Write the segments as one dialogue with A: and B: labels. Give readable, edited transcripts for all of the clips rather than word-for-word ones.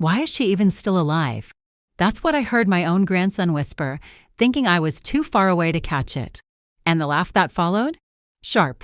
A: Why is she even still alive? That's what I heard my own grandson whisper, thinking I was too far away to catch it. And the laugh that followed? Sharp,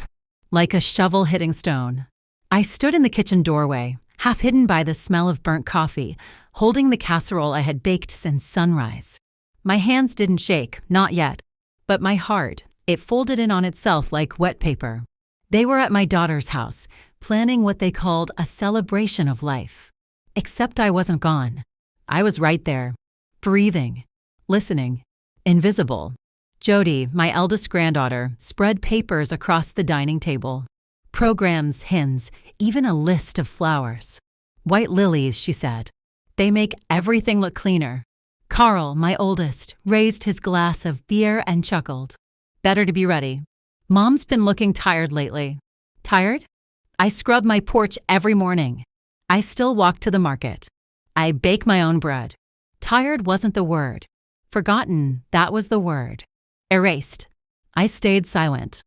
A: like a shovel hitting stone. I stood in the kitchen doorway, half hidden by the smell of burnt coffee, holding the casserole I had baked since sunrise. My hands didn't shake, not yet, but my heart, it folded in on itself like wet paper. They were at my daughter's house, planning what they called a celebration of life. Except I wasn't gone. I was right there, breathing, listening, invisible. Jody, my eldest granddaughter, spread papers across the dining table. Programs, hymns, even a list of flowers. White lilies, she said. They make everything look cleaner. Carl, my oldest, raised his glass of beer and chuckled. Better to be ready. Mom's been looking tired lately. Tired? I scrub my porch every morning. I still walk to the market. I bake my own bread. Tired wasn't the word. Forgotten, that was the word. Erased. I stayed silent.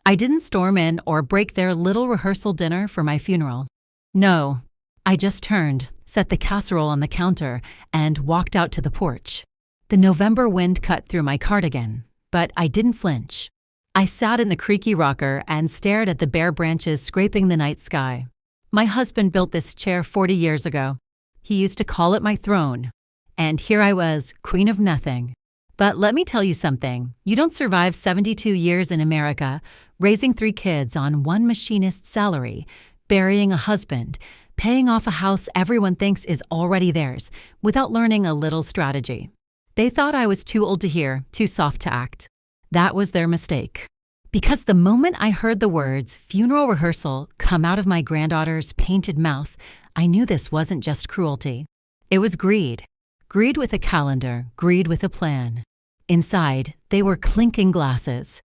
A: I didn't storm in or break their little rehearsal dinner for my funeral. No, I just turned, set the casserole on the counter, and walked out to the porch. The November wind cut through my cardigan, but I didn't flinch. I sat in the creaky rocker and stared at the bare branches scraping the night sky. My husband built this chair 40 years ago. He used to call it my throne. And here I was, queen of nothing. But let me tell you something. You don't survive 72 years in America, raising 3 kids on one machinist's salary, burying a husband, paying off a house everyone thinks is already theirs, without learning a little strategy. They thought I was too old to hear, too soft to act. That was their mistake. Because the moment I heard the words funeral rehearsal come out of my granddaughter's painted mouth, I knew this wasn't just cruelty. It was greed. Greed with a calendar, greed with a plan. Inside, they were clinking glasses.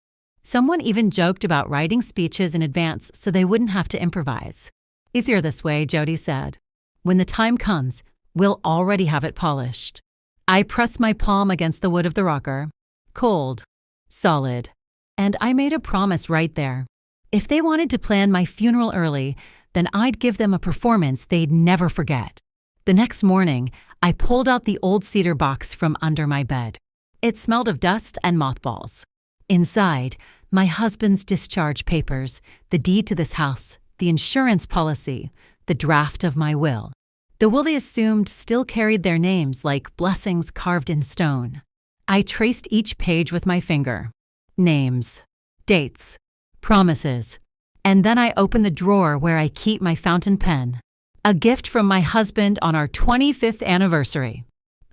A: Someone even joked about writing speeches in advance so they wouldn't have to improvise. Easier this way, Jody said. When the time comes, we'll already have it polished. I pressed my palm against the wood of the rocker. Cold. Solid. And I made a promise right there. If they wanted to plan my funeral early, then I'd give them a performance they'd never forget. The next morning, I pulled out the old cedar box from under my bed. It smelled of dust and mothballs. Inside, my husband's discharge papers, the deed to this house, the insurance policy, the draft of my will. The will they assumed still carried their names like blessings carved in stone. I traced each page with my finger. Names, dates, promises. And then I opened the drawer where I keep my fountain pen. A gift from my husband on our 25th anniversary.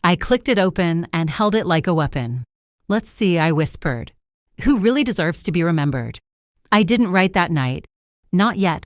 A: I clicked it open and held it like a weapon. Let's see, I whispered. Who really deserves to be remembered? I didn't write that night. Not yet.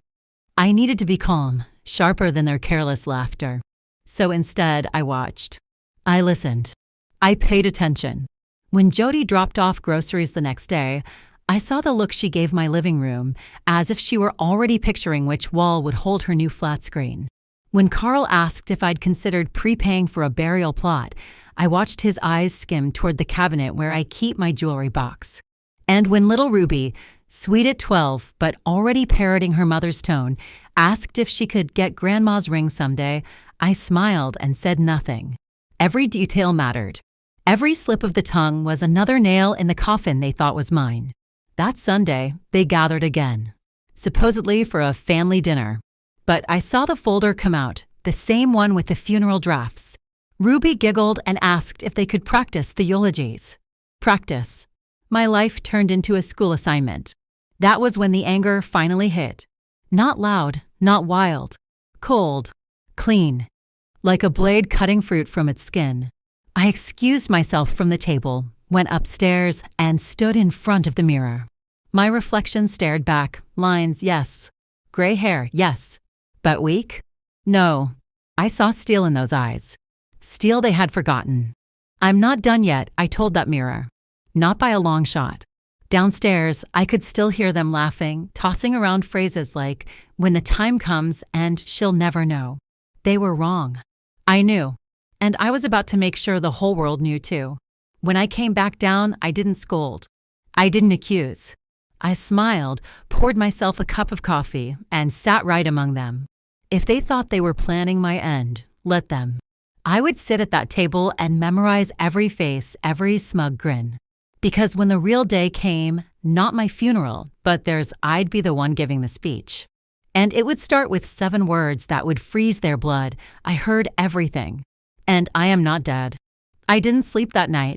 A: I needed to be calm, sharper than their careless laughter. So instead, I watched. I listened. I paid attention. When Jody dropped off groceries the next day, I saw the look she gave my living room, as if she were already picturing which wall would hold her new flat screen. When Carl asked if I'd considered prepaying for a burial plot, I watched his eyes skim toward the cabinet where I keep my jewelry box. And when little Ruby, sweet at 12 but already parroting her mother's tone, asked if she could get Grandma's ring someday, I smiled and said nothing. Every detail mattered. Every slip of the tongue was another nail in the coffin they thought was mine. That Sunday, they gathered again, supposedly for a family dinner. But I saw the folder come out, the same one with the funeral drafts. Ruby giggled and asked if they could practice the eulogies. Practice. My life turned into a school assignment. That was when the anger finally hit. Not loud, not wild. Cold. Clean. Like a blade cutting fruit from its skin. I excused myself from the table, went upstairs, and stood in front of the mirror. My reflection stared back. Lines, yes. Gray hair, yes. But weak? No. I saw steel in those eyes. Steel they had forgotten. I'm not done yet, I told that mirror. Not by a long shot. Downstairs, I could still hear them laughing, tossing around phrases like, when the time comes and she'll never know. They were wrong. I knew. And I was about to make sure the whole world knew too. When I came back down, I didn't scold. I didn't accuse. I smiled, poured myself a cup of coffee, and sat right among them. If they thought they were planning my end, Let them. I would sit at that table and memorize every face, every smug grin. Because when the real day came, not my funeral, but theirs, I'd be the one giving the speech. And it would start with 7 words that would freeze their blood. I heard everything. And I am not dead. I didn't sleep that night.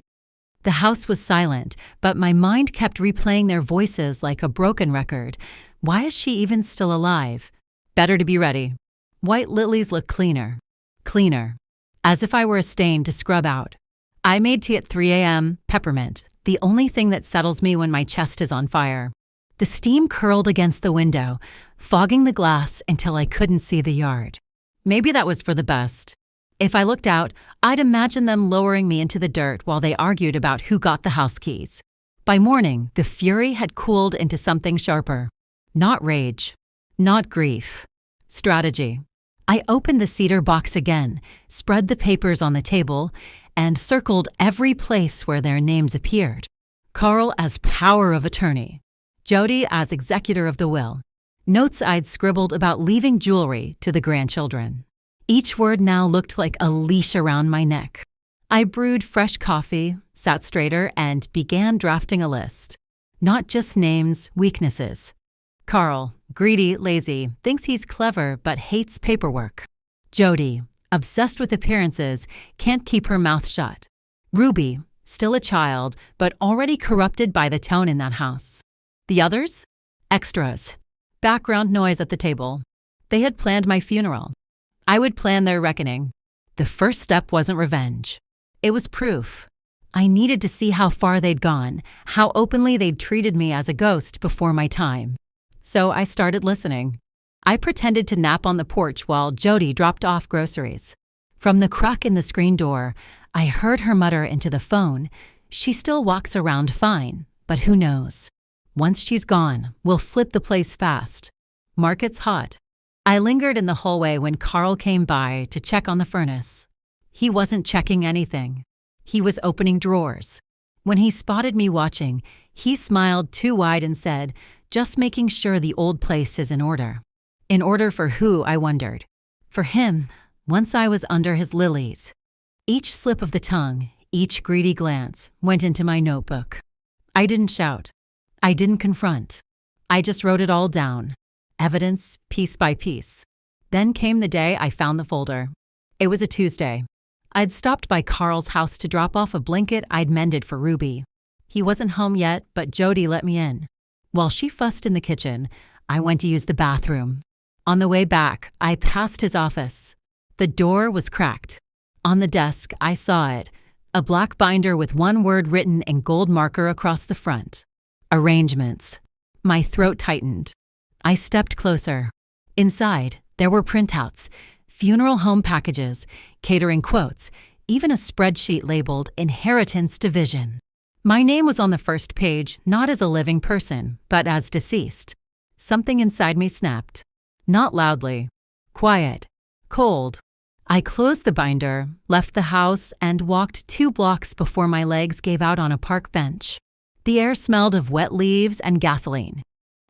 A: The house was silent, but my mind kept replaying their voices like a broken record. Why is she even still alive? Better to be ready. White lilies look cleaner. Cleaner. As if I were a stain to scrub out. I made tea at 3 a.m., peppermint, the only thing that settles me when my chest is on fire. The steam curled against the window, fogging the glass until I couldn't see the yard. Maybe that was for the best. If I looked out, I'd imagine them lowering me into the dirt while they argued about who got the house keys. By morning, the fury had cooled into something sharper. Not rage. Not grief. Strategy. I opened the cedar box again, spread the papers on the table, and circled every place where their names appeared. Carl as power of attorney. Jody as executor of the will. Notes I'd scribbled about leaving jewelry to the grandchildren. Each word now looked like a leash around my neck. I brewed fresh coffee, sat straighter, and began drafting a list. Not just names, weaknesses. Carl, greedy, lazy, thinks he's clever but hates paperwork. Jody, obsessed with appearances, can't keep her mouth shut. Ruby, still a child, but already corrupted by the tone in that house. The others? Extras. Background noise at the table. They had planned my funeral. I would plan their reckoning. The first step wasn't revenge. It was proof. I needed to see how far they'd gone, how openly they'd treated me as a ghost before my time. So I started listening. I pretended to nap on the porch while Jody dropped off groceries. From the crack in the screen door, I heard her mutter into the phone, "She still walks around fine, but who knows? Once she's gone, we'll flip the place fast. Market's hot." I lingered in the hallway when Carl came by to check on the furnace. He wasn't checking anything. He was opening drawers. When he spotted me watching, he smiled too wide and said, "Just making sure the old place is in order." In order for who, I wondered. For him, once I was under his lilies. Each slip of the tongue, each greedy glance, went into my notebook. I didn't shout. I didn't confront. I just wrote it all down. Evidence, piece by piece. Then came the day I found the folder. It was a Tuesday. I'd stopped by Carl's house to drop off a blanket I'd mended for Ruby. He wasn't home yet, but Jody let me in. While she fussed in the kitchen, I went to use the bathroom. On the way back, I passed his office. The door was cracked. On the desk, I saw it, a black binder with one word written in gold marker across the front. Arrangements. My throat tightened. I stepped closer. Inside, there were printouts, funeral home packages, catering quotes, even a spreadsheet labeled Inheritance Division. My name was on the first page, not as a living person, but as deceased. Something inside me snapped. Not loudly. Quiet. Cold. I closed the binder, left the house, and walked 2 blocks before my legs gave out on a park bench. The air smelled of wet leaves and gasoline.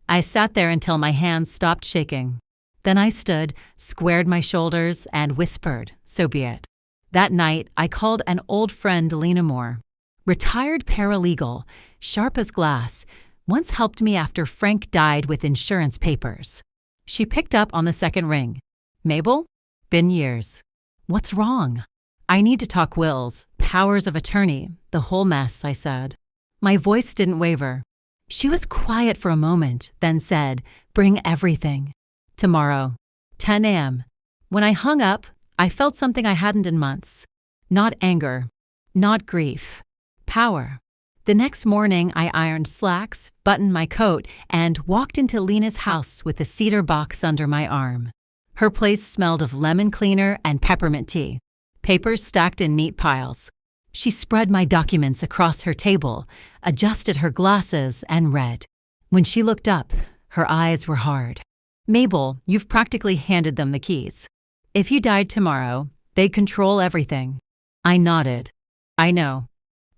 A: I sat there until my hands stopped shaking. Then I stood, squared my shoulders, and whispered, "So be it." That night, I called an old friend, Lena Moore. Retired paralegal, sharp as glass, once helped me after Frank died with insurance papers. She picked up on the second ring. "Mabel? Been years. What's wrong?" "I need to talk wills, powers of attorney, the whole mess," I said. My voice didn't waver. She was quiet for a moment, then said, "Bring everything. Tomorrow, 10 a.m. When I hung up, I felt something I hadn't in months. Not anger. Not grief. Power. The next morning, I ironed slacks, buttoned my coat, and walked into Lena's house with the cedar box under my arm. Her place smelled of lemon cleaner and peppermint tea, papers stacked in neat piles. She spread my documents across her table, adjusted her glasses, and read. When she looked up, her eyes were hard. "Mabel, you've practically handed them the keys. If you died tomorrow, they'd control everything." I nodded. "I know.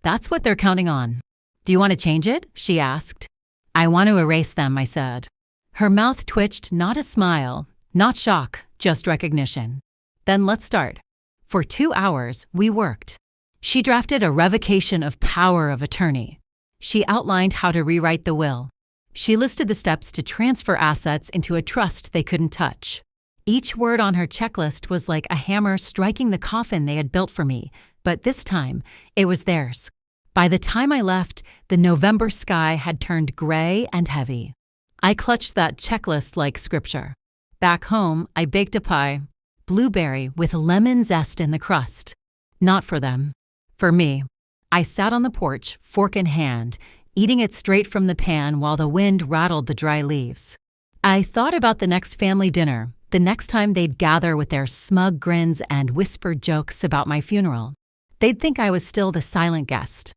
A: That's what they're counting on." "Do you want to change it?" she asked. "I want to erase them," I said. Her mouth twitched, not a smile, not shock, just recognition. "Then let's start. For 2 hours, we worked. She drafted a revocation of power of attorney. She outlined how to rewrite the will. She listed the steps to transfer assets into a trust they couldn't touch. Each word on her checklist was like a hammer striking the coffin they had built for me, but this time, it was theirs. By the time I left, the November sky had turned gray and heavy. I clutched that checklist like scripture. Back home, I baked a pie, blueberry with lemon zest in the crust. Not for them. For me. I sat on the porch, fork in hand, eating it straight from the pan while the wind rattled the dry leaves. I thought about the next family dinner, the next time they'd gather with their smug grins and whispered jokes about my funeral. They'd think I was still the silent guest.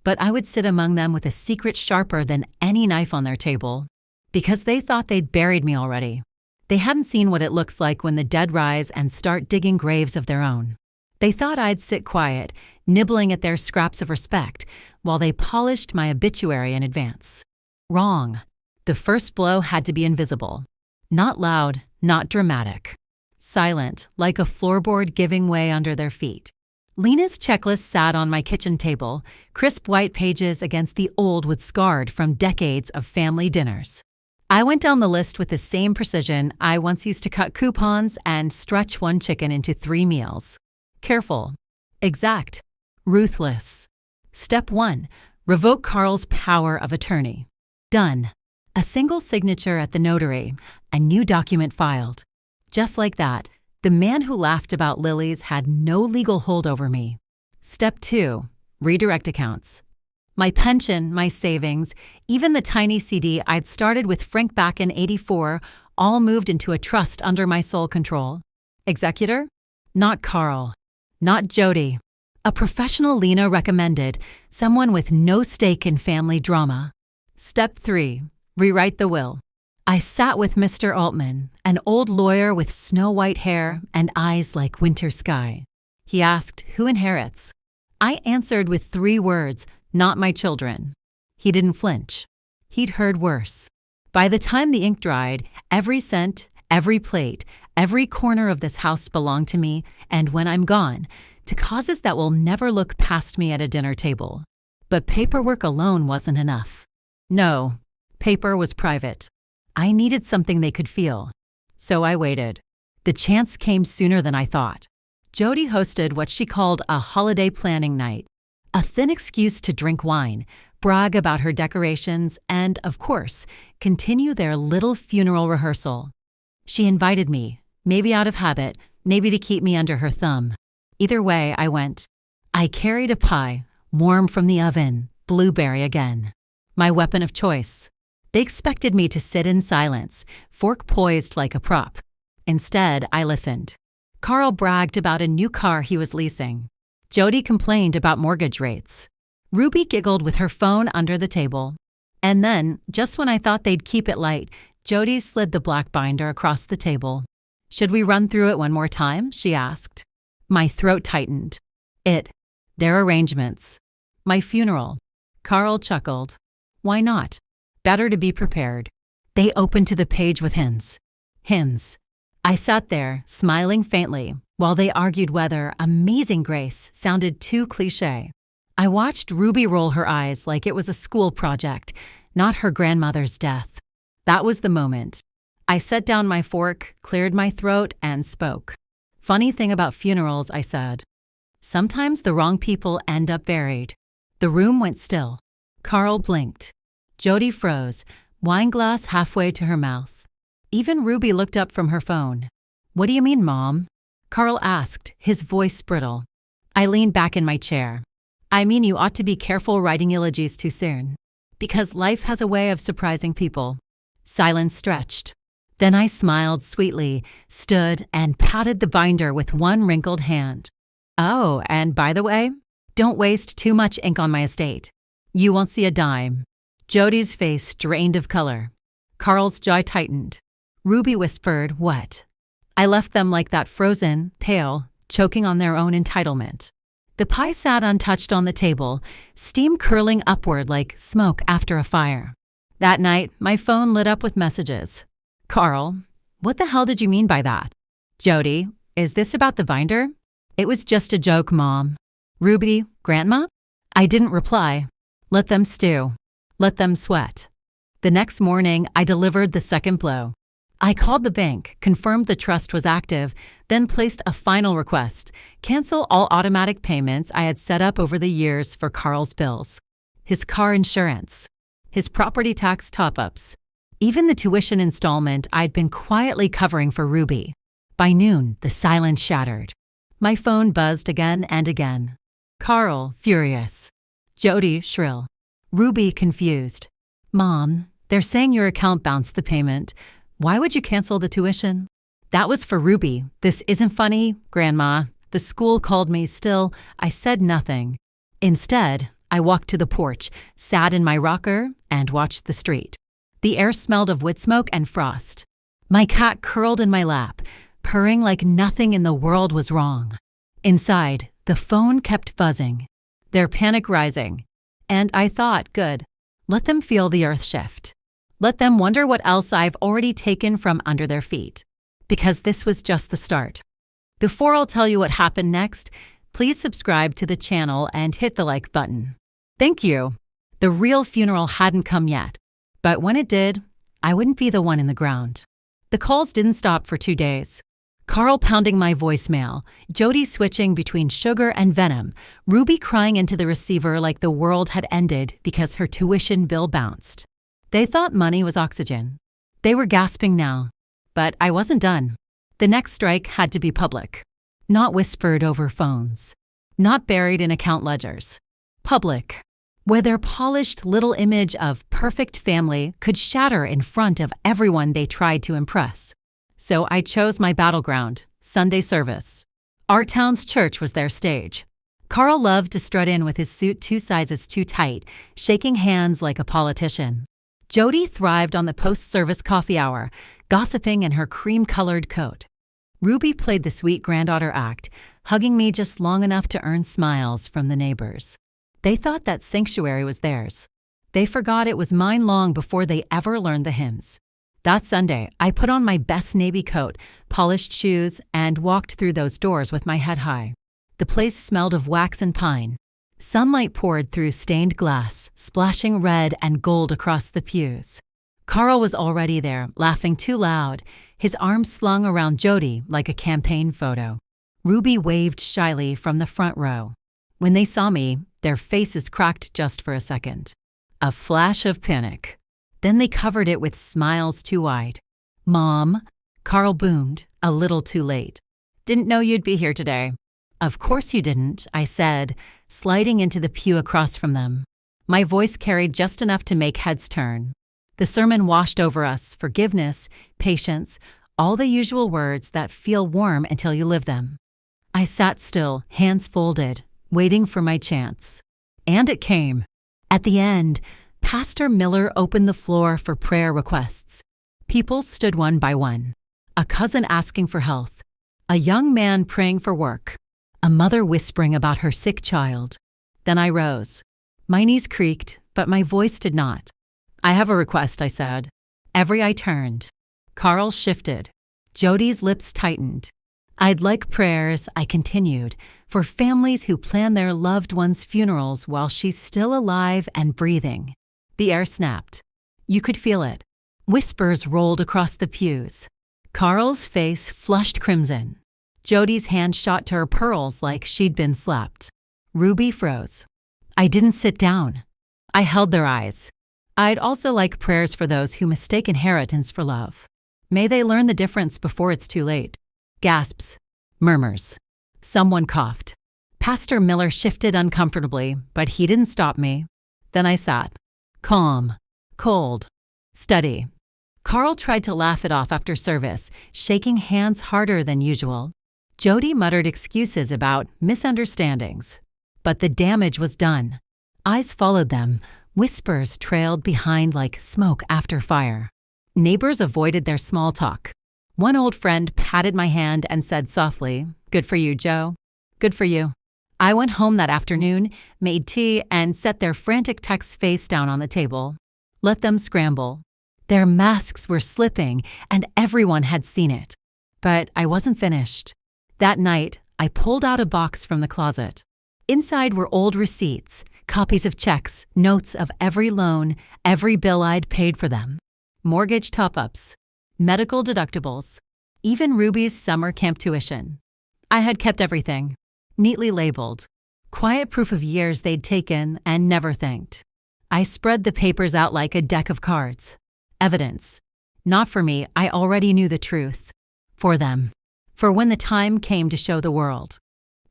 A: But I would sit among them with a secret sharper than any knife on their table, because they thought they'd buried me already. They hadn't seen what it looks like when the dead rise and start digging graves of their own. They thought I'd sit quiet, nibbling at their scraps of respect, while they polished my obituary in advance. Wrong. The first blow had to be invisible. Not loud, not dramatic. Silent, like a floorboard giving way under their feet. Lena's checklist sat on my kitchen table, crisp white pages against the old wood scarred from decades of family dinners. I went down the list with the same precision I once used to cut coupons and stretch one chicken into 3 meals. Careful. Exact. Ruthless. Step 1. Revoke Carl's power of attorney. Done. A single signature at the notary, a new document filed. Just like that, the man who laughed about lilies had no legal hold over me. Step 2. Redirect accounts. My pension, my savings, even the tiny CD I'd started with Frank back in '84, all moved into a trust under my sole control. Executor? Not Carl. Not Jody. A professional Lena recommended, someone with no stake in family drama. Step 3. Rewrite the will. I sat with Mr. Altman, an old lawyer with snow-white hair and eyes like winter sky. He asked, who inherits? I answered with 3 words, not my children. He didn't flinch. He'd heard worse. By the time the ink dried, every cent, every plate, every corner of this house belonged to me, and when I'm gone, to causes that will never look past me at a dinner table. But paperwork alone wasn't enough. No, paper was private. I needed something they could feel. So I waited. The chance came sooner than I thought. Jody hosted what she called a holiday planning night, a thin excuse to drink wine, brag about her decorations, and, of course, continue their little funeral rehearsal. She invited me, maybe out of habit, maybe to keep me under her thumb. Either way, I went. I carried a pie, warm from the oven, blueberry again. My weapon of choice. They expected me to sit in silence, fork poised like a prop. Instead, I listened. Carl bragged about a new car he was leasing. Jody complained about mortgage rates. Ruby giggled with her phone under the table. And then, just when I thought they'd keep it light, Jody slid the black binder across the table. Should we run through it one more time? She asked. My throat tightened. Their arrangements. My funeral. Carl chuckled. Why not? Better to be prepared. They opened to the page with hymns. Hymns. I sat there, smiling faintly, while they argued whether Amazing Grace sounded too cliché. I watched Ruby roll her eyes like it was a school project, not her grandmother's death. That was the moment. I set down my fork, cleared my throat, and spoke. Funny thing about funerals, I said. Sometimes the wrong people end up buried. The room went still. Carl blinked. Jody froze, wine glass halfway to her mouth. Even Ruby looked up from her phone. What do you mean, Mom? Carl asked, his voice brittle. I leaned back in my chair. I mean you ought to be careful writing eulogies too soon. Because life has a way of surprising people. Silence stretched. Then I smiled sweetly, stood, and patted the binder with one wrinkled hand. Oh, and by the way, don't waste too much ink on my estate. You won't see a dime. Jody's face drained of color. Carl's jaw tightened. Ruby whispered, what? I left them like that frozen, pale, choking on their own entitlement. The pie sat untouched on the table, steam curling upward like smoke after a fire. That night, my phone lit up with messages. Carl, what the hell did you mean by that? Jody, is this about the binder? It was just a joke, Mom. Ruby, Grandma? I didn't reply. Let them stew. Let them sweat. The next morning, I delivered the second blow. I called the bank, confirmed the trust was active, then placed a final request: cancel all automatic payments I had set up over the years for Carl's bills, his car insurance, his property tax top-ups, even the tuition installment I'd been quietly covering for Ruby. By noon, the silence shattered. My phone buzzed again and again. Carl, furious. Jody, shrill. Ruby, confused. Mom, they're saying your account bounced the payment. Why would you cancel the tuition? That was for Ruby. This isn't funny, Grandma. The school called me. Still, I said nothing. Instead, I walked to the porch, sat in my rocker, and watched the street. The air smelled of wood smoke and frost. My cat curled in my lap, purring like nothing in the world was wrong. Inside, the phone kept buzzing, their panic rising. And I thought, good, let them feel the earth shift. Let them wonder what else I've already taken from under their feet. Because this was just the start. Before I'll tell you what happened next, please subscribe to the channel and hit the like button. Thank you. The real funeral hadn't come yet, but when it did, I wouldn't be the one in the ground. The calls didn't stop for 2 days. Carl pounding my voicemail, Jody switching between sugar and venom, Ruby crying into the receiver like the world had ended because her tuition bill bounced. They thought money was oxygen. They were gasping now. But I wasn't done. The next strike had to be public. Not whispered over phones. Not buried in account ledgers. Public. Where their polished little image of perfect family could shatter in front of everyone they tried to impress. So I chose my battleground, Sunday service. Our town's church was their stage. Carl loved to strut in with his suit 2 sizes too tight, shaking hands like a politician. Jody thrived on the post-service coffee hour, gossiping in her cream-colored coat. Ruby played the sweet granddaughter act, hugging me just long enough to earn smiles from the neighbors. They thought that sanctuary was theirs. They forgot it was mine long before they ever learned the hymns. That Sunday, I put on my best navy coat, polished shoes, and walked through those doors with my head high. The place smelled of wax and pine. Sunlight poured through stained glass, splashing red and gold across the pews. Carl was already there, laughing too loud, his arms slung around Jody like a campaign photo. Ruby waved shyly from the front row. When they saw me, their faces cracked just for a second. A flash of panic. Then they covered it with smiles too wide. Mom, Carl boomed, a little too late. Didn't know you'd be here today. Of course you didn't, I said, sliding into the pew across from them. My voice carried just enough to make heads turn. The sermon washed over us: forgiveness, patience, all the usual words that feel warm until you live them. I sat still, hands folded, waiting for my chance. And it came. At the end, Pastor Miller opened the floor for prayer requests. People stood one by one. A cousin asking for health. A young man praying for work. A mother whispering about her sick child. Then I rose. My knees creaked, but my voice did not. I have a request, I said. Every eye turned. Carl shifted. Jody's lips tightened. I'd like prayers, I continued, for families who plan their loved ones' funerals while she's still alive and breathing. The air snapped. You could feel it. Whispers rolled across the pews. Carl's face flushed crimson. Jody's hand shot to her pearls like she'd been slapped. Ruby froze. I didn't sit down. I held their eyes. I'd also like prayers for those who mistake inheritance for love. May they learn the difference before it's too late. Gasps. Murmurs. Someone coughed. Pastor Miller shifted uncomfortably, but he didn't stop me. Then I sat. Calm. Cold. Steady. Carl tried to laugh it off after service, shaking hands harder than usual. Jody muttered excuses about misunderstandings. But the damage was done. Eyes followed them. Whispers trailed behind like smoke after fire. Neighbors avoided their small talk. One old friend patted my hand and said softly, "Good for you, Joe. Good for you." I went home that afternoon, made tea, and set their frantic texts face down on the table. Let them scramble. Their masks were slipping, and everyone had seen it. But I wasn't finished. That night, I pulled out a box from the closet. Inside were old receipts, copies of checks, notes of every loan, every bill I'd paid for them, mortgage top-ups, medical deductibles, even Ruby's summer camp tuition. I had kept everything, neatly labeled, quiet proof of years they'd taken and never thanked. I spread the papers out like a deck of cards. Evidence. Not for me, I already knew the truth. For them. For when the time came to show the world.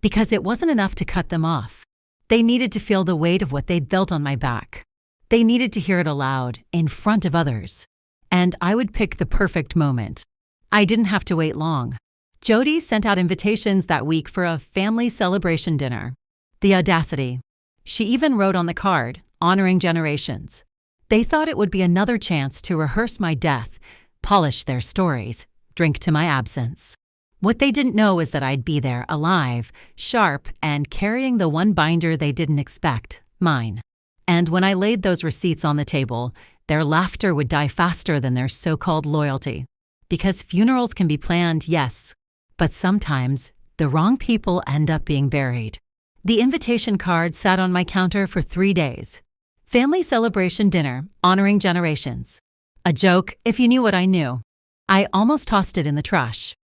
A: Because it wasn't enough to cut them off. They needed to feel the weight of what they'd built on my back. They needed to hear it aloud, in front of others. And I would pick the perfect moment. I didn't have to wait long. Jody sent out invitations that week for a family celebration dinner. The audacity. She even wrote on the card, honoring generations. They thought it would be another chance to rehearse my death, polish their stories, drink to my absence. What they didn't know is that I'd be there, alive, sharp, and carrying the one binder they didn't expect, mine. And when I laid those receipts on the table, their laughter would die faster than their so-called loyalty. Because funerals can be planned, yes, but sometimes the wrong people end up being buried. The invitation card sat on my counter for 3 days. Family celebration dinner, honoring generations. A joke if you knew what I knew. I almost tossed it in the trash.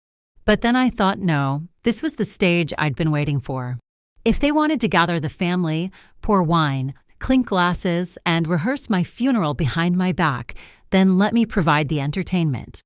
A: But then I thought, no, this was the stage I'd been waiting for. If they wanted to gather the family, pour wine, clink glasses, and rehearse my funeral behind my back, then let me provide the entertainment.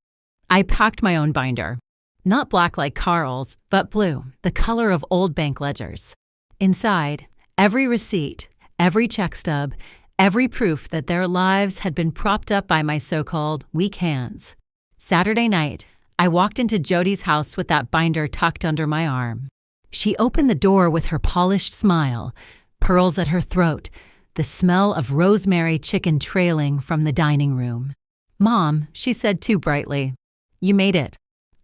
A: I packed my own binder. Not black like Carl's, but blue, the color of old bank ledgers. Inside, every receipt, every check stub, every proof that their lives had been propped up by my so-called weak hands. Saturday night, I walked into Jody's house with that binder tucked under my arm. She opened the door with her polished smile, pearls at her throat, the smell of rosemary chicken trailing from the dining room. "Mom," she said too brightly, "you made it."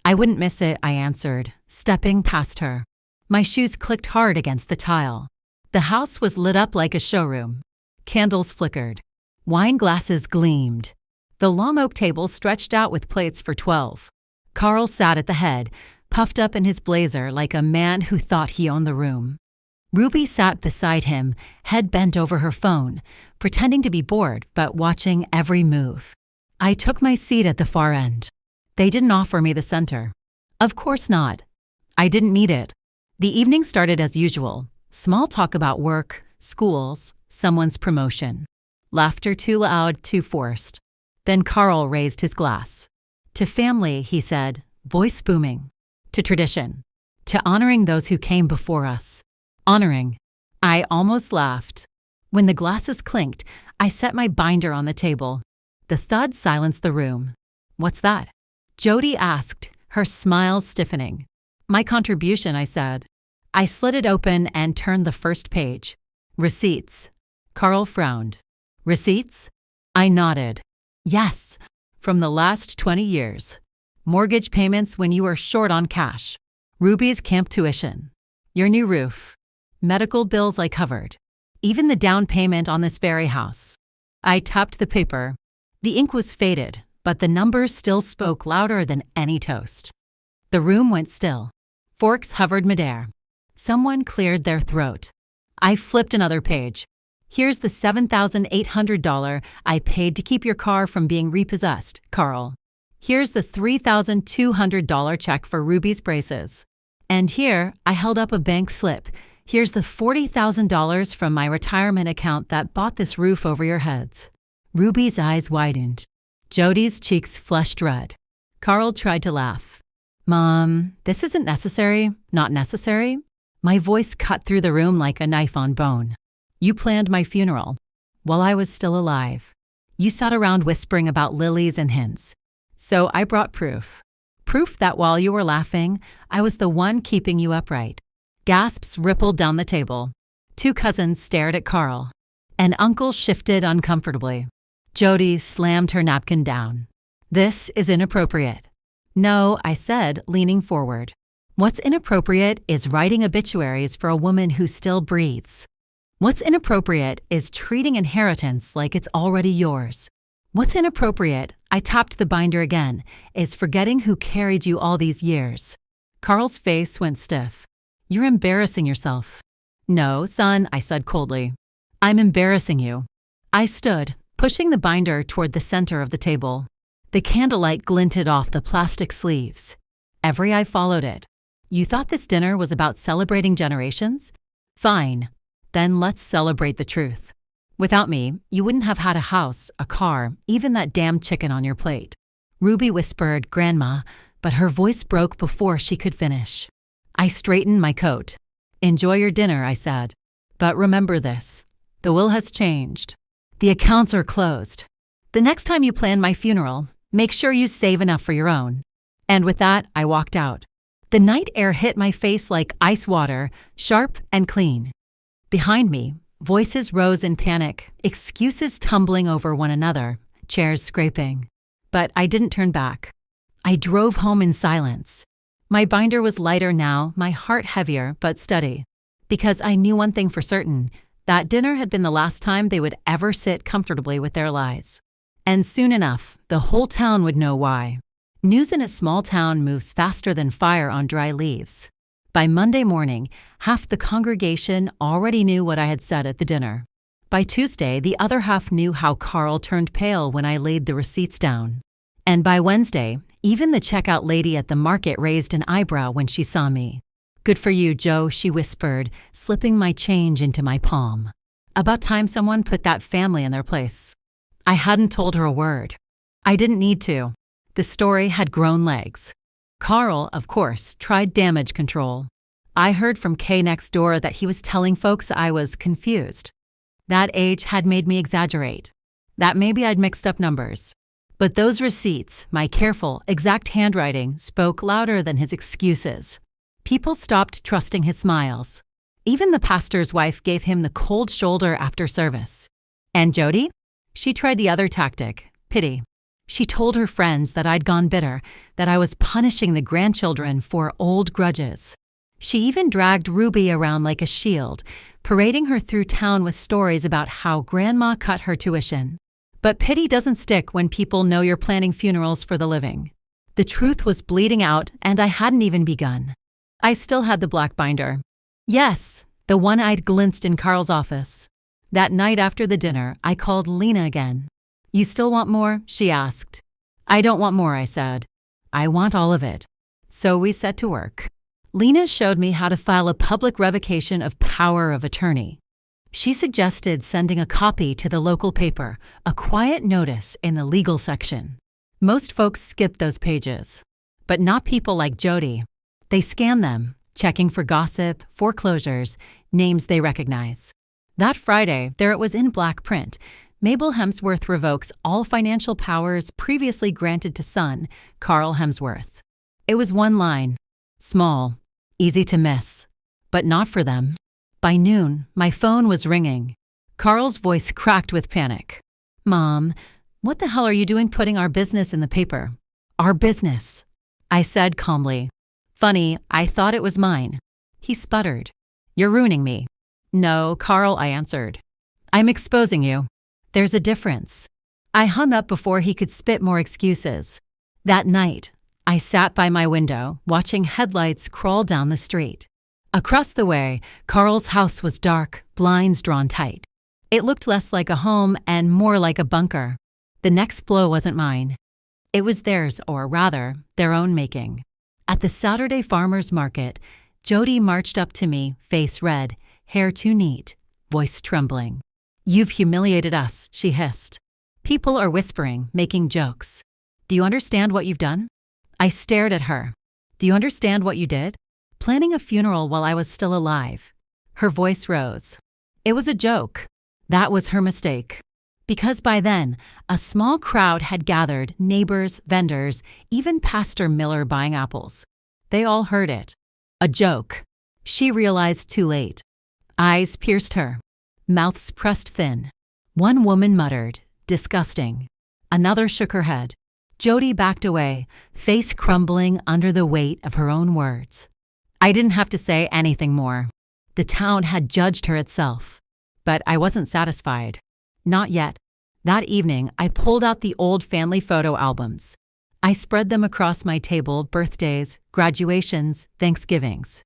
A: "I wouldn't miss it," I answered, stepping past her. My shoes clicked hard against the tile. The house was lit up like a showroom. Candles flickered. Wine glasses gleamed. The long oak table stretched out with plates for 12. Carl sat at the head, puffed up in his blazer like a man who thought he owned the room. Ruby sat beside him, head bent over her phone, pretending to be bored but watching every move. I took my seat at the far end. They didn't offer me the center. Of course not. I didn't need it. The evening started as usual. Small talk about work, schools, someone's promotion. Laughter too loud, too forced. Then Carl raised his glass. To family, he said, voice booming. To tradition. To honoring those who came before us. Honoring. I almost laughed. When the glasses clinked, I set my binder on the table. The thud silenced the room. "What's that?" Jody asked, her smile stiffening. "My contribution," I said. I slid it open and turned the first page. Receipts. Carl frowned. Receipts? I nodded. Yes, from the last 20 years. Mortgage payments when you were short on cash. Ruby's camp tuition. Your new roof. Medical bills I covered. Even the down payment on this very house. I tapped the paper. The ink was faded, but the numbers still spoke louder than any toast. The room went still. Forks hovered midair. Someone cleared their throat. I flipped another page. Here's the $7,800 I paid to keep your car from being repossessed, Carl. Here's the $3,200 check for Ruby's braces. And here, I held up a bank slip. Here's the $40,000 from my retirement account that bought this roof over your heads. Ruby's eyes widened. Jody's cheeks flushed red. Carl tried to laugh. Mom, this isn't necessary. Not necessary. My voice cut through the room like a knife on bone. You planned my funeral while I was still alive. You sat around whispering about lilies and hints. So I brought proof. Proof that while you were laughing, I was the one keeping you upright. Gasps rippled down the table. Two cousins stared at Carl. An uncle shifted uncomfortably. Jody slammed her napkin down. This is inappropriate. No, I said, leaning forward. What's inappropriate is writing obituaries for a woman who still breathes. What's inappropriate is treating inheritance like it's already yours. What's inappropriate, I tapped the binder again, is forgetting who carried you all these years. Carl's face went stiff. You're embarrassing yourself." "No, son," I said coldly. "I'm embarrassing you." I stood, pushing the binder toward the center of the table. The candlelight glinted off the plastic sleeves. Every eye followed it. "You thought this dinner was about celebrating generations? Fine. Then let's celebrate the truth. Without me, you wouldn't have had a house, a car, even that damn chicken on your plate." Ruby whispered, "Grandma," but her voice broke before she could finish. I straightened my coat. "Enjoy your dinner," I said. "But remember this. The will has changed. The accounts are closed. The next time you plan my funeral, make sure you save enough for your own." And with that, I walked out. The night air hit my face like ice water, sharp and clean. Behind me, voices rose in panic, excuses tumbling over one another, chairs scraping. But I didn't turn back. I drove home in silence. My binder was lighter now, my heart heavier but steady. Because I knew one thing for certain, that dinner had been the last time they would ever sit comfortably with their lies. And soon enough, the whole town would know why. News in a small town moves faster than fire on dry leaves. By Monday morning, half the congregation already knew what I had said at the dinner. By Tuesday, the other half knew how Carl turned pale when I laid the receipts down. And by Wednesday, even the checkout lady at the market raised an eyebrow when she saw me. "Good for you, Joe," she whispered, slipping my change into my palm. About time someone put that family in their place. I hadn't told her a word. I didn't need to. The story had grown legs. Carl, of course, tried damage control. I heard from Kay next door that he was telling folks I was confused. That age had made me exaggerate. That maybe I'd mixed up numbers. But those receipts, my careful, exact handwriting, spoke louder than his excuses. People stopped trusting his smiles. Even the pastor's wife gave him the cold shoulder after service. And Jody? She tried the other tactic, pity. She told her friends that I'd gone bitter, that I was punishing the grandchildren for old grudges. She even dragged Ruby around like a shield, parading her through town with stories about how Grandma cut her tuition. But pity doesn't stick when people know you're planning funerals for the living. The truth was bleeding out, and I hadn't even begun. I still had the black binder. Yes, the one I'd glimpsed in Carl's office. That night after the dinner, I called Lena again. "You still want more?" she asked. "I don't want more," I said. "I want all of it." So we set to work. Lena showed me how to file a public revocation of power of attorney. She suggested sending a copy to the local paper, a quiet notice in the legal section. Most folks skip those pages, but not people like Jody. They scan them, checking for gossip, foreclosures, names they recognize. That Friday, there it was in black print. Mabel Hemsworth revokes all financial powers previously granted to son, Carl Hemsworth. It was one line, small, easy to miss, but not for them. By noon, my phone was ringing. Carl's voice cracked with panic. "Mom, what the hell are you doing putting our business in the paper?" "Our business," I said calmly. "Funny, I thought it was mine." He sputtered. "You're ruining me." "No, Carl," I answered. "I'm exposing you. There's a difference." I hung up before he could spit more excuses. That night, I sat by my window, watching headlights crawl down the street. Across the way, Carl's house was dark, blinds drawn tight. It looked less like a home and more like a bunker. The next blow wasn't mine. It was theirs, or rather, their own making. At the Saturday farmers market, Jody marched up to me, face red, hair too neat, voice trembling. "You've humiliated us," she hissed. "People are whispering, making jokes. Do you understand what you've done?" I stared at her. "Do you understand what you did? Planning a funeral while I was still alive." Her voice rose. It was a joke. That was her mistake. Because by then, a small crowd had gathered, neighbors, vendors, even Pastor Miller buying apples. They all heard it. A joke. She realized too late. Eyes pierced her. Mouths pressed thin. One woman muttered, "Disgusting." Another shook her head. Jody backed away, face crumbling under the weight of her own words. I didn't have to say anything more. The town had judged her itself. But I wasn't satisfied. Not yet. That evening, I pulled out the old family photo albums. I spread them across my table, birthdays, graduations, Thanksgivings.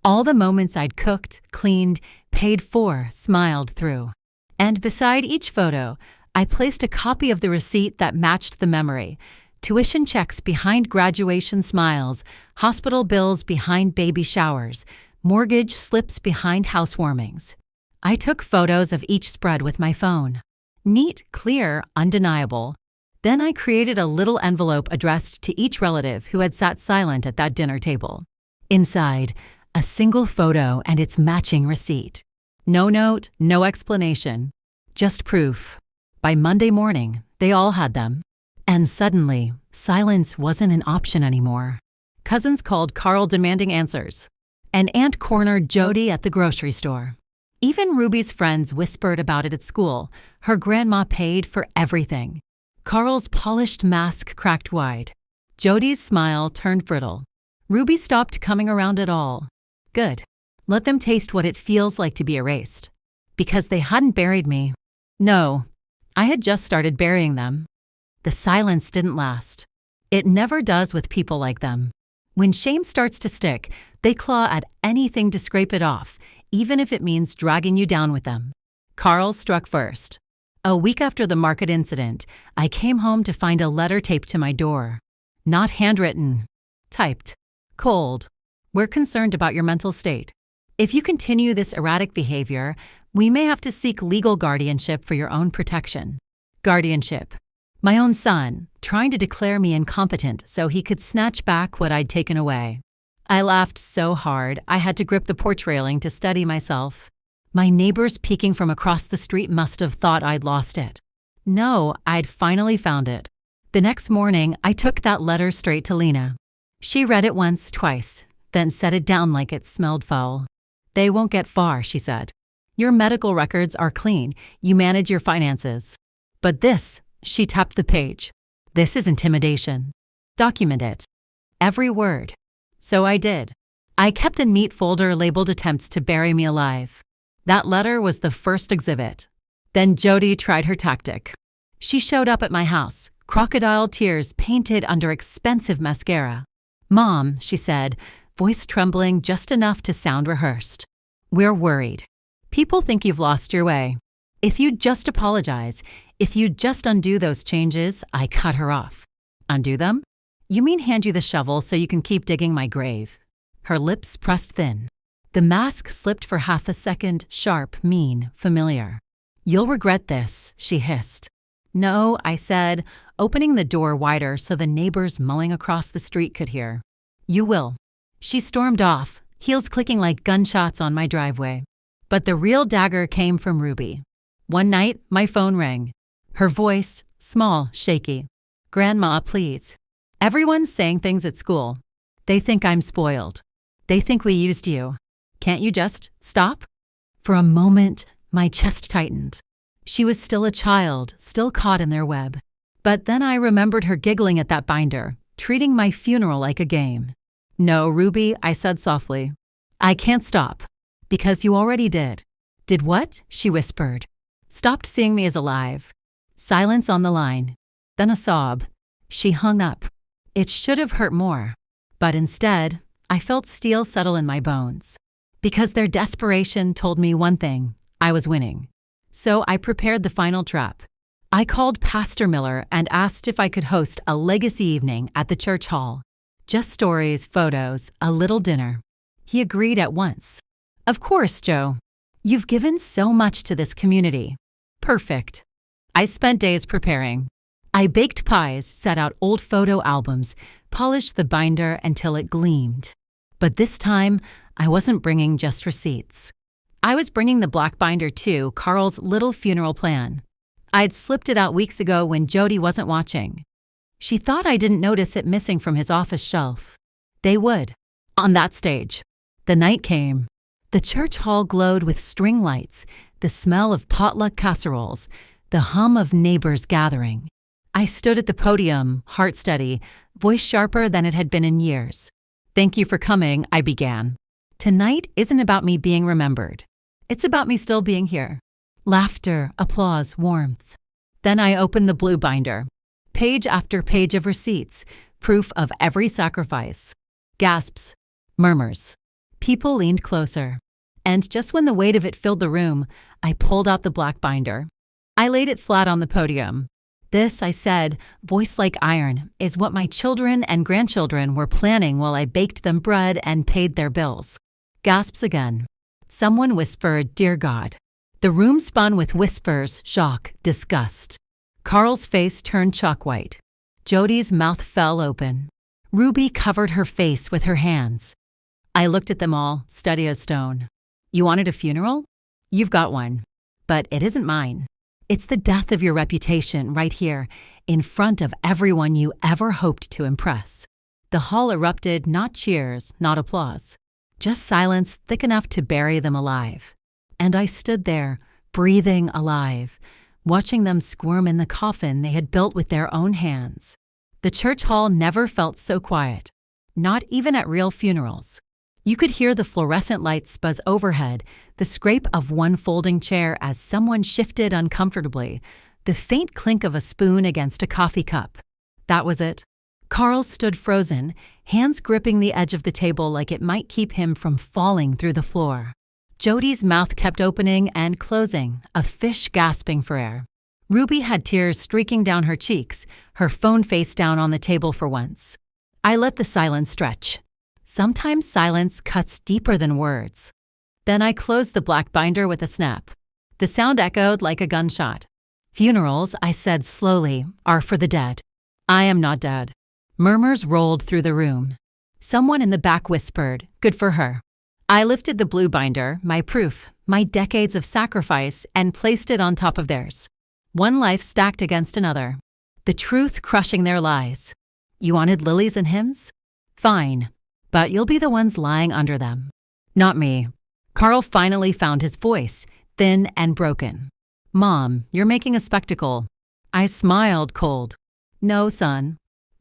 A: All the moments I'd cooked, cleaned, paid for, smiled through. And beside each photo, I placed a copy of the receipt that matched the memory. Tuition checks behind graduation smiles, hospital bills behind baby showers, mortgage slips behind housewarmings. I took photos of each spread with my phone. Neat, clear, undeniable. Then I created a little envelope addressed to each relative who had sat silent at that dinner table. Inside, a single photo and its matching receipt. No note, no explanation, just proof. By Monday morning, they all had them. And suddenly, silence wasn't an option anymore. Cousins called Carl demanding answers. An aunt cornered Jody at the grocery store. Even Ruby's friends whispered about it at school. Her grandma paid for everything. Carl's polished mask cracked wide. Jody's smile turned brittle. Ruby stopped coming around at all. Good. Let them taste what it feels like to be erased. Because they hadn't buried me. No, I had just started burying them. The silence didn't last. It never does with people like them. When shame starts to stick, they claw at anything to scrape it off, even if it means dragging you down with them. Carl struck first. A week after the market incident, I came home to find a letter taped to my door. Not handwritten. Typed. Cold. We're concerned about your mental state. If you continue this erratic behavior, we may have to seek legal guardianship for your own protection. Guardianship. My own son, trying to declare me incompetent so he could snatch back what I'd taken away. I laughed so hard I had to grip the porch railing to steady myself. My neighbors peeking from across the street must have thought I'd lost it. No, I'd finally found it. The next morning, I took that letter straight to Lena. She read it once, twice, then set it down like it smelled foul. They won't get far, she said. Your medical records are clean. You manage your finances. But this, she tapped the page. This is intimidation. Document it. Every word. So I did. I kept a neat folder labeled attempts to bury me alive. That letter was the first exhibit. Then Jody tried her tactic. She showed up at my house, crocodile tears painted under expensive mascara. Mom, she said, voice trembling just enough to sound rehearsed. We're worried. People think you've lost your way. If you'd just apologize, if you'd just undo those changes, I cut her off. Undo them? You mean hand you the shovel so you can keep digging my grave? Her lips pressed thin. The mask slipped for half a second, sharp, mean, familiar. You'll regret this, she hissed. No, I said, opening the door wider so the neighbors mowing across the street could hear. You will. She stormed off, heels clicking like gunshots on my driveway. But the real dagger came from Ruby. One night, my phone rang. Her voice, small, shaky. Grandma, please. Everyone's saying things at school. They think I'm spoiled. They think we used you. Can't you just stop? For a moment, my chest tightened. She was still a child, still caught in their web. But then I remembered her giggling at that binder, treating my funeral like a game. No, Ruby, I said softly. I can't stop. Because you already did. Did what? She whispered. Stopped seeing me as alive. Silence on the line. Then a sob. She hung up. It should have hurt more. But instead, I felt steel settle in my bones. Because their desperation told me one thing. I was winning. So I prepared the final trap. I called Pastor Miller and asked if I could host a legacy evening at the church hall. Just stories, photos, a little dinner. He agreed at once. Of course, Joe. You've given so much to this community. Perfect. I spent days preparing. I baked pies, set out old photo albums, polished the binder until it gleamed. But this time, I wasn't bringing just receipts. I was bringing the black binder too, Carl's little funeral plan. I'd slipped it out weeks ago when Jody wasn't watching. She thought I didn't notice it missing from his office shelf. They would. On that stage. The night came. The church hall glowed with string lights, the smell of potluck casseroles, the hum of neighbors gathering. I stood at the podium, heart steady, voice sharper than it had been in years. Thank you for coming, I began. Tonight isn't about me being remembered. It's about me still being here. Laughter, applause, warmth. Then I opened the blue binder. Page after page of receipts, proof of every sacrifice. Gasps, murmurs. People leaned closer. And just when the weight of it filled the room, I pulled out the black binder. I laid it flat on the podium. This, I said, voice like iron, is what my children and grandchildren were planning while I baked them bread and paid their bills. Gasps again. Someone whispered, "Dear God." The room spun with whispers, shock, disgust. Carl's face turned chalk white. Jody's mouth fell open. Ruby covered her face with her hands. I looked at them all, steady as stone. You wanted a funeral? You've got one. But it isn't mine. It's the death of your reputation right here, in front of everyone you ever hoped to impress. The hall erupted, not cheers, not applause, just silence thick enough to bury them alive. And I stood there, breathing alive, watching them squirm in the coffin they had built with their own hands. The church hall never felt so quiet, not even at real funerals. You could hear the fluorescent lights buzz overhead, the scrape of one folding chair as someone shifted uncomfortably, the faint clink of a spoon against a coffee cup. That was it. Carl stood frozen, hands gripping the edge of the table like it might keep him from falling through the floor. Jody's mouth kept opening and closing, a fish gasping for air. Ruby had tears streaking down her cheeks, her phone face down on the table for once. I let the silence stretch. Sometimes silence cuts deeper than words. Then I closed the black binder with a snap. The sound echoed like a gunshot. Funerals, I said slowly, are for the dead. I am not dead. Murmurs rolled through the room. Someone in the back whispered, "Good for her." I lifted the blue binder, my proof, my decades of sacrifice, and placed it on top of theirs. One life stacked against another. The truth crushing their lies. You wanted lilies and hymns? Fine. But you'll be the ones lying under them. Not me. Carl finally found his voice, thin and broken. Mom, you're making a spectacle. I smiled cold. No, son.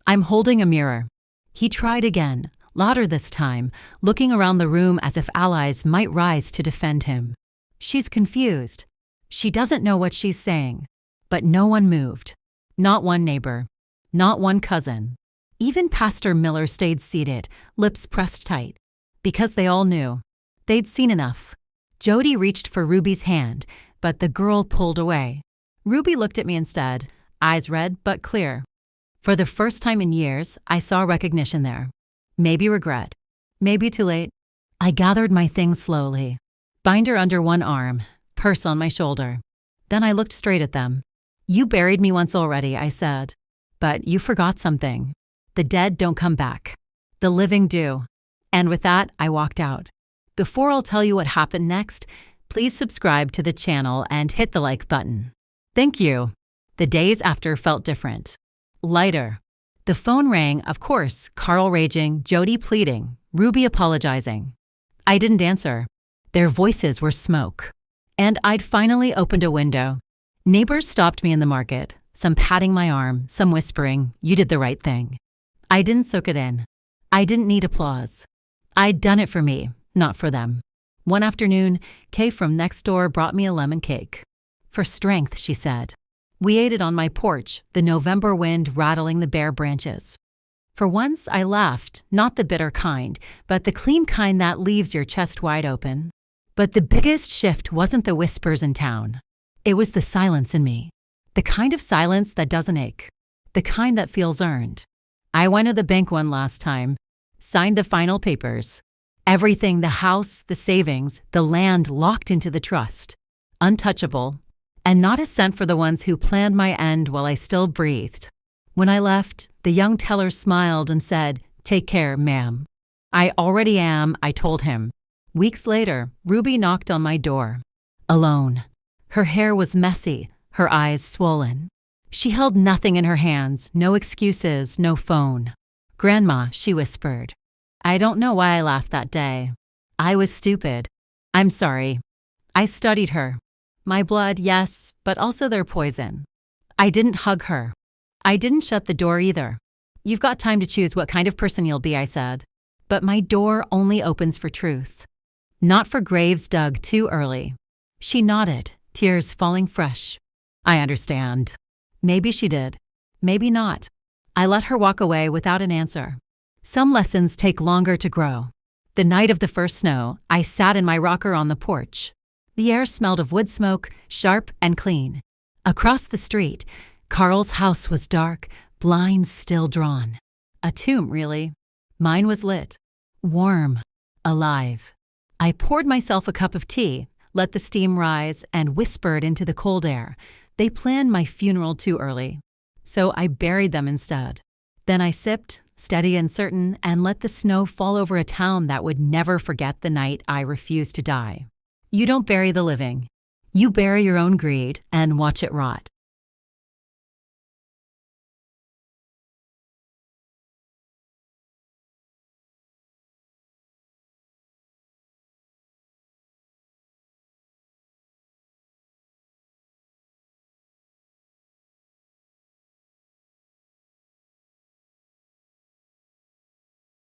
A: I'm holding a mirror. He tried again, louder this time, looking around the room as if allies might rise to defend him. She's confused. She doesn't know what she's saying. But no one moved. Not one neighbor. Not one cousin. Even Pastor Miller stayed seated, lips pressed tight, because they all knew. They'd seen enough. Jody reached for Ruby's hand, but the girl pulled away. Ruby looked at me instead, eyes red but clear. For the first time in years, I saw recognition there. Maybe regret. Maybe too late. I gathered my things slowly. Binder under one arm, purse on my shoulder. Then I looked straight at them. You buried me once already, I said. But you forgot something. The dead don't come back. The living do. And with that, I walked out. Before I'll tell you what happened next, please subscribe to the channel and hit the like button. Thank you. The days after felt different. Lighter. The phone rang, of course, Carl raging, Jody pleading, Ruby apologizing. I didn't answer. Their voices were smoke. And I'd finally opened a window. Neighbors stopped me in the market, some patting my arm, some whispering, "You did the right thing." I didn't soak it in. I didn't need applause. I'd done it for me, not for them. One afternoon, Kay from next door brought me a lemon cake. For strength, she said. We ate it on my porch, the November wind rattling the bare branches. For once, I laughed, not the bitter kind, but the clean kind that leaves your chest wide open. But the biggest shift wasn't the whispers in town. It was the silence in me. The kind of silence that doesn't ache. The kind that feels earned. I went to the bank one last time, signed the final papers. Everything, the house, the savings, the land locked into the trust. Untouchable. And not a cent for the ones who planned my end while I still breathed. When I left, the young teller smiled and said, "Take care, ma'am." I already am, I told him. Weeks later, Ruby knocked on my door. Alone. Her hair was messy, her eyes swollen. She held nothing in her hands, no excuses, no phone. "Grandma," she whispered. I don't know why I laughed that day. I was stupid. I'm sorry. I studied her. My blood, yes, but also their poison. I didn't hug her. I didn't shut the door either. You've got time to choose what kind of person you'll be, I said. But my door only opens for truth. Not for graves dug too early. She nodded, tears falling fresh. I understand. Maybe she did. Maybe not. I let her walk away without an answer. Some lessons take longer to grow. The night of the first snow, I sat in my rocker on the porch. The air smelled of wood smoke, sharp and clean. Across the street, Carl's house was dark, blinds still drawn. A tomb, really. Mine was lit, warm, alive. I poured myself a cup of tea, let the steam rise, and whispered into the cold air. They planned my funeral too early, so I buried them instead. Then I sipped, steady and certain, and let the snow fall over a town that would never forget the night I refused to die. You don't bury the living. You bury your own greed and watch it rot.